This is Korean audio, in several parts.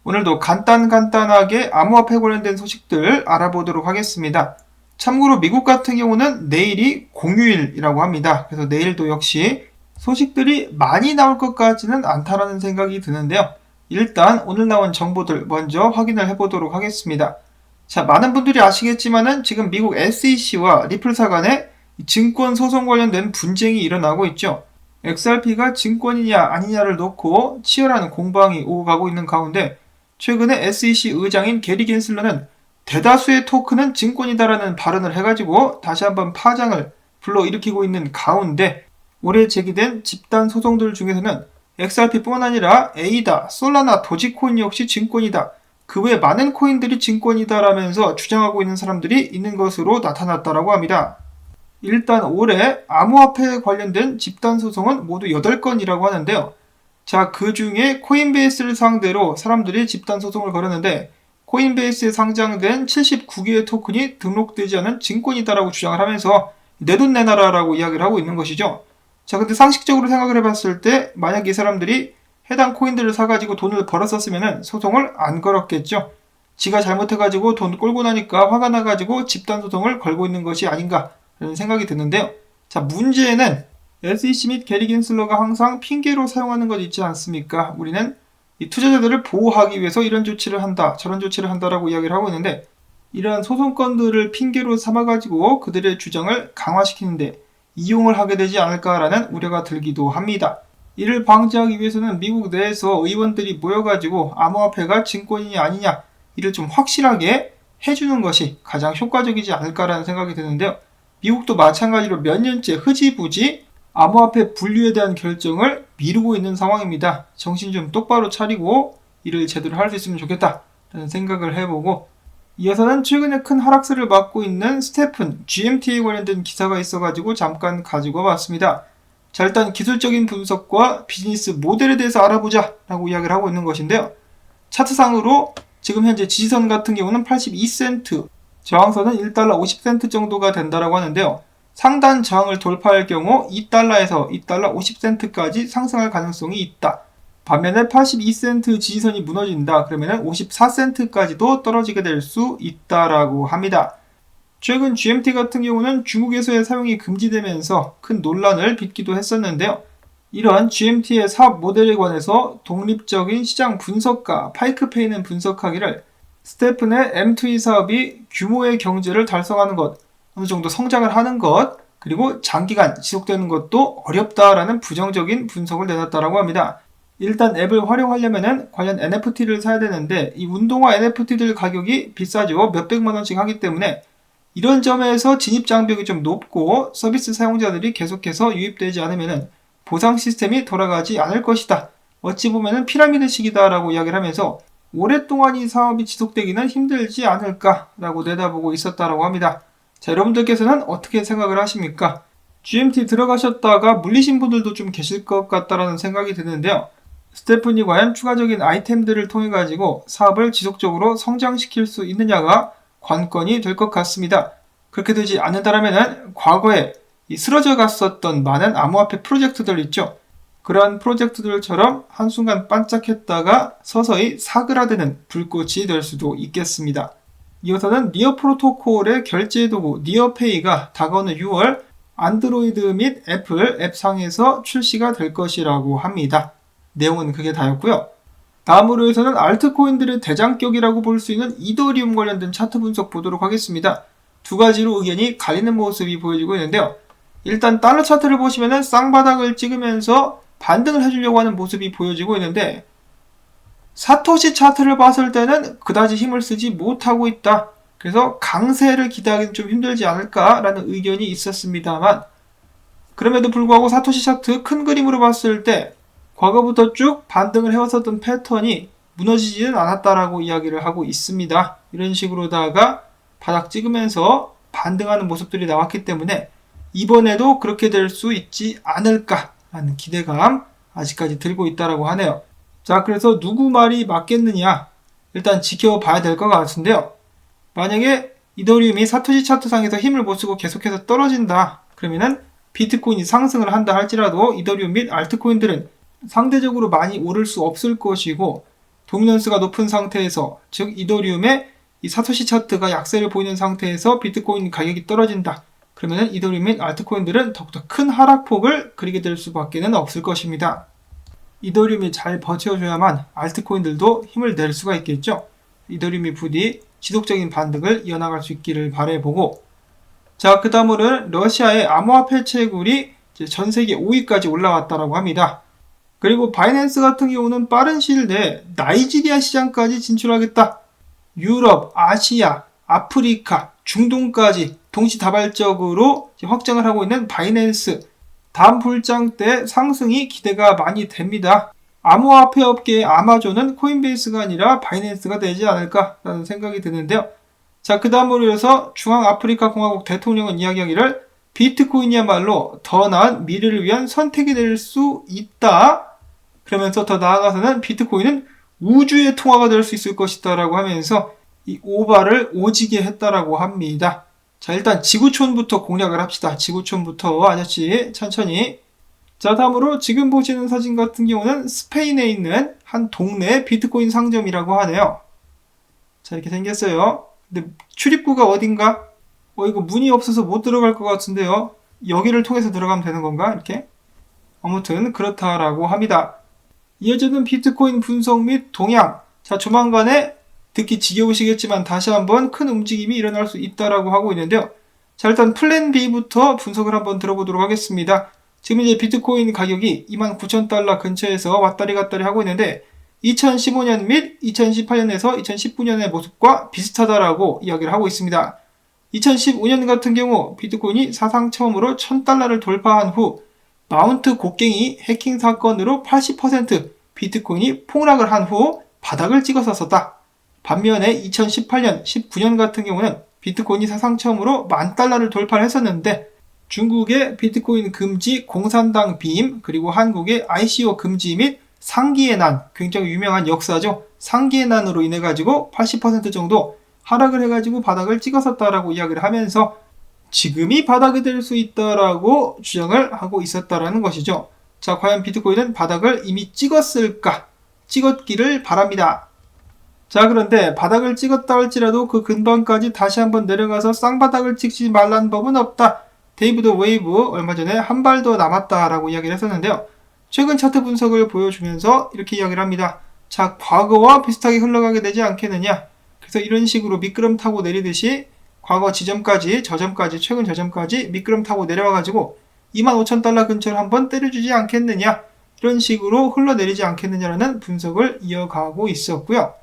오늘도 간단하게 암호화폐 관련된 소식들 알아보도록 하겠습니다. 참고로 미국 같은 경우는 내일이 공휴일이라고 합니다. 그래서 내일도 역시 소식들이 많이 나올 것 같지는 않다라는 생각이 드는데요. 일단 오늘 나온 정보들 먼저 확인을 해보도록 하겠습니다. 자, 많은 분들이 아시겠지만은 지금 미국 SEC와 리플사 간에 증권 소송 관련된 분쟁이 일어나고 있죠. XRP가 증권이냐 아니냐를 놓고 치열한 공방이 오고 가고 있는 가운데 최근에 SEC 의장인 게리 겐슬러는 대다수의 토큰은 증권이다라는 발언을 해가지고 다시 한번 파장을 불러일으키고 있는 가운데 올해 제기된 집단 소송들 중에서는 XRP뿐만 아니라 에이다, 솔라나, 도지코인 역시 증권이다. 그 외 많은 코인들이 증권이다라면서 주장하고 있는 사람들이 있는 것으로 나타났다고 합니다. 일단 올해 암호화폐에 관련된 집단 소송은 모두 8건이라고 하는데요. 자, 그 중에 코인베이스를 상대로 사람들이 집단 소송을 걸었는데 코인베이스에 상장된 79개의 토큰이 등록되지 않은 증권이다라고 주장을 하면서 내 돈 내놔라라고 이야기를 하고 있는 것이죠. 자, 근데 상식적으로 생각을 해봤을 때 만약 이 사람들이 해당 코인들을 사가지고 돈을 벌었었으면 소송을 안 걸었겠죠. 지가 잘못해가지고 돈 꼴고 나니까 화가 나가지고 집단 소송을 걸고 있는 것이 아닌가 라는 생각이 드는데요. 자, 문제는 SEC 및 게리 겐슬러가 항상 핑계로 사용하는 것 있지 않습니까? 우리는 이 투자자들을 보호하기 위해서 이런 조치를 한다, 저런 조치를 한다라고 이야기를 하고 있는데 이러한 소송건들을 핑계로 삼아가지고 그들의 주장을 강화시키는데 이용을 하게 되지 않을까라는 우려가 들기도 합니다. 이를 방지하기 위해서는 미국 내에서 의원들이 모여가지고 암호화폐가 증권이냐 아니냐 이를 좀 확실하게 해주는 것이 가장 효과적이지 않을까라는 생각이 드는데요. 미국도 마찬가지로 몇 년째 흐지부지 암호화폐 분류에 대한 결정을 미루고 있는 상황입니다. 정신 좀 똑바로 차리고 일을 제대로 할 수 있으면 좋겠다라는 생각을 해보고 이어서는 최근에 큰 하락세를 맞고 있는 스테픈, GMT에 관련된 기사가 있어가지고 잠깐 가지고 왔습니다. 자, 일단 기술적인 분석과 비즈니스 모델에 대해서 알아보자 라고 이야기를 하고 있는 것인데요. 차트상으로 지금 현재 지지선 같은 경우는 82센트, 저항선은 1달러 50센트 정도가 된다라고 하는데요. 상단 저항을 돌파할 경우 2달러에서 2달러 50센트까지 상승할 가능성이 있다. 반면에 82센트 지지선이 무너진다. 그러면 54센트까지도 떨어지게 될 수 있다라고 합니다. 최근 GMT 같은 경우는 중국에서의 사용이 금지되면서 큰 논란을 빚기도 했었는데요. 이러한 GMT의 사업 모델에 관해서 독립적인 시장 분석가 파이크페이는 분석하기를 스테픈의 M2E 사업이 규모의 경제를 달성하는 것, 어느 정도 성장을 하는 것, 그리고 장기간 지속되는 것도 어렵다라는 부정적인 분석을 내놨다고 합니다. 일단 앱을 활용하려면 관련 NFT를 사야 되는데 이 운동화 NFT들 가격이 비싸죠. 몇백만 원씩 하기 때문에 이런 점에서 진입 장벽이 좀 높고 서비스 사용자들이 계속해서 유입되지 않으면 보상 시스템이 돌아가지 않을 것이다. 어찌 보면 피라미드식이다라고 이야기를 하면서 오랫동안 이 사업이 지속되기는 힘들지 않을까라고 내다보고 있었다고 합니다. 자, 여러분들께서는 어떻게 생각을 하십니까? GMT 들어가셨다가 물리신 분들도 좀 계실 것 같다라는 생각이 드는데요. 스테픈이 과연 추가적인 아이템들을 통해 가지고 사업을 지속적으로 성장시킬 수 있느냐가 관건이 될 것 같습니다. 그렇게 되지 않는다면 과거에 쓰러져 갔었던 많은 암호화폐 프로젝트들 있죠. 그러한 프로젝트들처럼 한순간 반짝했다가 서서히 사그라드는 불꽃이 될 수도 있겠습니다. 이어서는 니어 프로토콜의 결제 도구 니어페이가 다가오는 6월 안드로이드 및 애플 앱상에서 출시가 될 것이라고 합니다. 내용은 그게 다였고요. 다음으로 해서는 알트코인들의 대장격이라고 볼 수 있는 이더리움 관련된 차트 분석 보도록 하겠습니다. 두 가지로 의견이 갈리는 모습이 보여지고 있는데요. 일단 달러 차트를 보시면은 쌍바닥을 찍으면서 반등을 해주려고 하는 모습이 보여지고 있는데 사토시 차트를 봤을 때는 그다지 힘을 쓰지 못하고 있다. 그래서 강세를 기대하기는 좀 힘들지 않을까라는 의견이 있었습니다만 그럼에도 불구하고 사토시 차트 큰 그림으로 봤을 때 과거부터 쭉 반등을 해왔었던 패턴이 무너지지는 않았다라고 이야기를 하고 있습니다. 이런 식으로다가 바닥 찍으면서 반등하는 모습들이 나왔기 때문에 이번에도 그렇게 될 수 있지 않을까라는 기대감 아직까지 들고 있다라고 하네요. 자, 그래서 누구 말이 맞겠느냐? 일단 지켜봐야 될 것 같은데요. 만약에 이더리움이 사토시 차트상에서 힘을 못 쓰고 계속해서 떨어진다. 그러면은 비트코인이 상승을 한다 할지라도 이더리움 및 알트코인들은 상대적으로 많이 오를 수 없을 것이고 도미넌스가 높은 상태에서, 즉 이더리움의 이 사토시 차트가 약세를 보이는 상태에서 비트코인 가격이 떨어진다. 그러면 이더리움 및 알트코인들은 더욱더 큰 하락폭을 그리게 될 수밖에 없을 것입니다. 이더리움이 잘 버텨줘야만 알트코인들도 힘을 낼 수가 있겠죠. 이더리움이 부디 지속적인 반등을 이어나갈 수 있기를 바라보고, 자, 그 다음으로는 러시아의 암호화폐 채굴이 전 세계 5위까지 올라왔다고 합니다. 그리고 바이낸스 같은 경우는 빠른 시일 내에 나이지리아 시장까지 진출하겠다. 유럽, 아시아, 아프리카, 중동까지 동시다발적으로 확장을 하고 있는 바이낸스. 다음 불장 때 상승이 기대가 많이 됩니다. 암호화폐 업계의 아마존은 코인베이스가 아니라 바이낸스가 되지 않을까라는 생각이 드는데요. 자, 그 다음으로 해서 중앙아프리카 공화국 대통령은 이야기하기를 비트코인이야말로 더 나은 미래를 위한 선택이 될 수 있다. 그러면서 더 나아가서는 비트코인은 우주의 통화가 될 수 있을 것이다 라고 하면서 이 오바를 오지게 했다라고 합니다. 자, 일단 지구촌부터 공략을 합시다. 지구촌부터 아저씨 천천히. 자, 다음으로 지금 보시는 사진 같은 경우는 스페인에 있는 한 동네 비트코인 상점이라고 하네요. 자, 이렇게 생겼어요. 근데 출입구가 어딘가? 이거 문이 없어서 못 들어갈 것 같은데요. 여기를 통해서 들어가면 되는 건가? 이렇게? 아무튼 그렇다라고 합니다. 이어지는 비트코인 분석 및 동향. 자, 조만간에 듣기 지겨우시겠지만 다시 한번 큰 움직임이 일어날 수 있다라고 하고 있는데요. 자, 일단 플랜 B부터 분석을 한번 들어보도록 하겠습니다. 지금 이제 비트코인 가격이 29,000달러 근처에서 왔다리 갔다리 하고 있는데 2015년 및 2018년에서 2019년의 모습과 비슷하다라고 이야기를 하고 있습니다. 2015년 같은 경우 비트코인이 사상 처음으로 1000달러를 돌파한 후 마운트 곡괭이 해킹 사건으로 80% 비트코인이 폭락을 한 후 바닥을 찍었었다. 반면에 2018년, 19년 같은 경우는 비트코인이 사상 처음으로 10,000달러를 돌파를 했었는데 중국의 비트코인 금지 공산당 비임, 그리고 한국의 ICO 금지 및 상기의 난, 굉장히 유명한 역사죠. 상기의 난으로 인해 가지고 80% 정도 하락을 해가지고 바닥을 찍었었다라고 이야기를 하면서 지금이 바닥이 될 수 있다라고 주장을 하고 있었다라는 것이죠. 자, 과연 비트코인은 바닥을 이미 찍었을까? 찍었기를 바랍니다. 자, 그런데 바닥을 찍었다 할지라도 그 근방까지 다시 한번 내려가서 쌍바닥을 찍지 말라는 법은 없다. 데이비드 웨이브 얼마 전에 한 발 더 남았다라고 이야기를 했었는데요. 최근 차트 분석을 보여주면서 이렇게 이야기를 합니다. 자, 과거와 비슷하게 흘러가게 되지 않겠느냐. 그래서 이런 식으로 미끄럼 타고 내리듯이 과거 지점까지, 저점까지, 최근 저점까지 미끄럼 타고 내려와가지고 25,000달러 근처를 한번 때려주지 않겠느냐. 이런 식으로 흘러내리지 않겠느냐라는 분석을 이어가고 있었고요.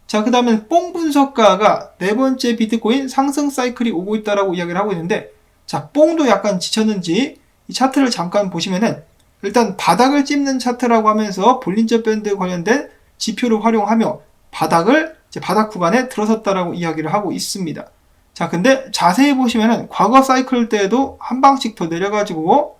자, 그 다음엔 뽕 분석가가 네 번째 비트코인 상승 사이클이 오고 있다라고 이야기를 하고 있는데, 자, 뽕도 약간 지쳤는지 이 차트를 잠깐 보시면은 일단 바닥을 찝는 차트라고 하면서 볼린저 밴드 관련된 지표를 활용하며 바닥을 이제 바닥 구간에 들어섰다라고 이야기를 하고 있습니다. 자, 근데 자세히 보시면은 과거 사이클 때에도 한 방씩 더 내려가지고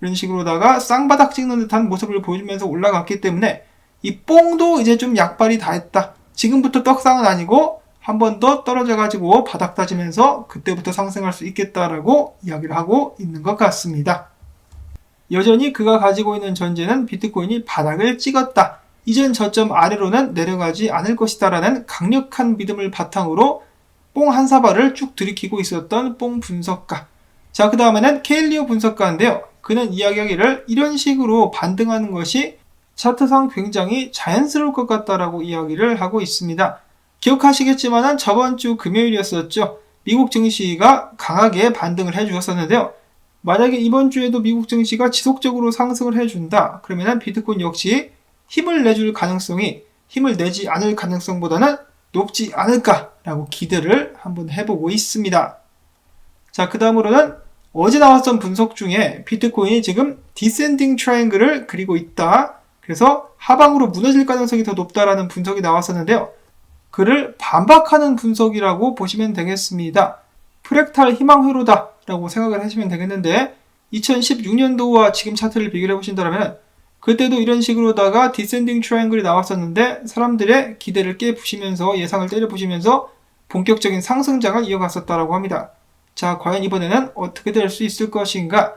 이런 식으로다가 쌍바닥 찍는 듯한 모습을 보여주면서 올라갔기 때문에 이 뽕도 이제 좀 약발이 다 했다. 지금부터 떡상은 아니고 한 번 더 떨어져가지고 바닥 다지면서 그때부터 상승할 수 있겠다라고 이야기를 하고 있는 것 같습니다. 여전히 그가 가지고 있는 전제는 비트코인이 바닥을 찍었다. 이전 저점 아래로는 내려가지 않을 것이다라는 강력한 믿음을 바탕으로 뽕 한 사발을 쭉 들이키고 있었던 뽕 분석가. 자, 그 다음에는 케일리오 분석가인데요. 그는 이야기하기를 이런 식으로 반등하는 것이 차트상 굉장히 자연스러울 것 같다라고 이야기를 하고 있습니다. 기억하시겠지만은 저번 주 금요일이었었죠. 미국 증시가 강하게 반등을 해주었었는데요. 만약에 이번 주에도 미국 증시가 지속적으로 상승을 해준다. 그러면 비트코인 역시 힘을 내줄 가능성이 힘을 내지 않을 가능성보다는 높지 않을까라고 기대를 한번 해보고 있습니다. 자, 그 다음으로는 어제 나왔던 분석 중에 비트코인이 지금 디센딩 트라이앵글을 그리고 있다. 그래서 하방으로 무너질 가능성이 더 높다라는 분석이 나왔었는데요. 그를 반박하는 분석이라고 보시면 되겠습니다. 프랙탈 희망 회로다 라고 생각을 하시면 되겠는데 2016년도와 지금 차트를 비교해 보신다면 그때도 이런 식으로다가 디센딩 트라이앵글이 나왔었는데 사람들의 기대를 깨부시면서 예상을 때려부시면서 본격적인 상승장을 이어갔었다라고 합니다. 자, 과연 이번에는 어떻게 될 수 있을 것인가?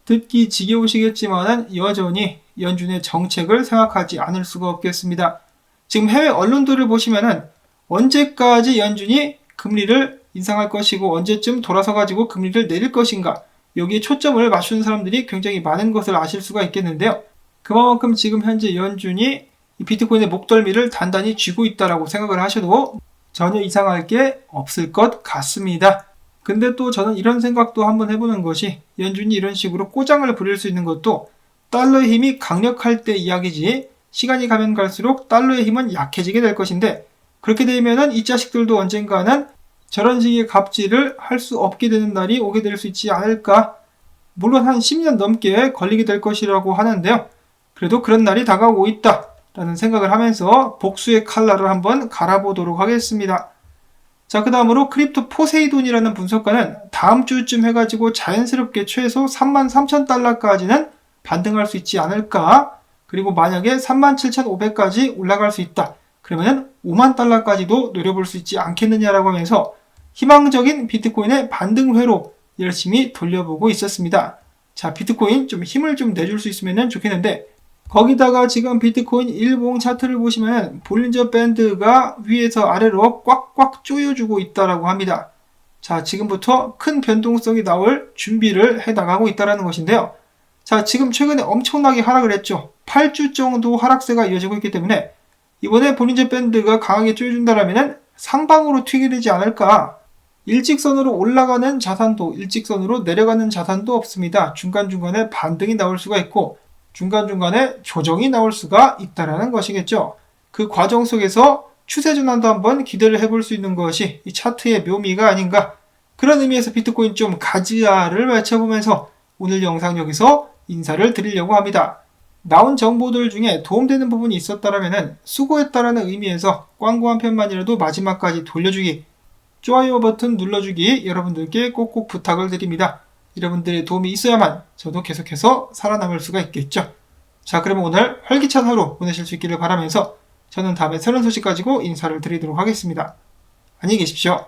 듣기 지겨우시겠지만은 여전히 연준의 정책을 생각하지 않을 수가 없겠습니다. 지금 해외 언론들을 보시면은 언제까지 연준이 금리를 인상할 것이고 언제쯤 돌아서 가지고 금리를 내릴 것인가, 여기에 초점을 맞추는 사람들이 굉장히 많은 것을 아실 수가 있겠는데요. 그만큼 지금 현재 연준이 이 비트코인의 목덜미를 단단히 쥐고 있다라고 생각을 하셔도 전혀 이상할 게 없을 것 같습니다. 근데 또 저는 이런 생각도 한번 해보는 것이, 연준이 이런 식으로 꼬장을 부릴 수 있는 것도 달러의 힘이 강력할 때 이야기지, 시간이 가면 갈수록 달러의 힘은 약해지게 될 것인데, 그렇게 되면은 이 자식들도 언젠가는 저런 식의 갑질을 할 수 없게 되는 날이 오게 될 수 있지 않을까. 물론 한 10년 넘게 걸리게 될 것이라고 하는데요. 그래도 그런 날이 다가오고 있다 라는 생각을 하면서 복수의 칼날을 한번 갈아보도록 하겠습니다. 자, 그 다음으로 크립토 포세이돈이라는 분석가는 다음 주쯤 해가지고 자연스럽게 최소 33,000달러까지는 반등할 수 있지 않을까. 그리고 만약에 37,500까지 올라갈 수 있다, 그러면 5만 달러까지도 노려볼 수 있지 않겠느냐라고 하면서 희망적인 비트코인의 반등회로 열심히 돌려보고 있었습니다. 자, 비트코인 좀 힘을 좀 내줄 수 있으면 좋겠는데, 거기다가 지금 비트코인 일봉 차트를 보시면 볼린저 밴드가 위에서 아래로 꽉꽉 조여주고 있다라고 합니다. 자, 지금부터 큰 변동성이 나올 준비를 해 나가고 있다는 것인데요. 자, 지금 최근에 엄청나게 하락을 했죠. 8주 정도 하락세가 이어지고 있기 때문에 이번에 볼린저 밴드가 강하게 조여준다라면 상방으로 튀게 되지 않을까. 일직선으로 올라가는 자산도, 일직선으로 내려가는 자산도 없습니다. 중간중간에 반등이 나올 수가 있고 중간중간에 조정이 나올 수가 있다는 것이겠죠. 그 과정 속에서 추세 전환도 한번 기대를 해볼 수 있는 것이 이 차트의 묘미가 아닌가. 그런 의미에서 비트코인 좀 가지야를 외쳐보면서 오늘 영상 여기서 인사를 드리려고 합니다. 나온 정보들 중에 도움되는 부분이 있었다면 수고했다라는 의미에서 광고 한 편만이라도 마지막까지 돌려주기, 좋아요 버튼 눌러주기 여러분들께 꼭꼭 부탁을 드립니다. 여러분들의 도움이 있어야만 저도 계속해서 살아남을 수가 있겠죠. 자, 그러면 오늘 활기찬 하루 보내실 수 있기를 바라면서 저는 다음에 새로운 소식 가지고 인사를 드리도록 하겠습니다. 안녕히 계십시오.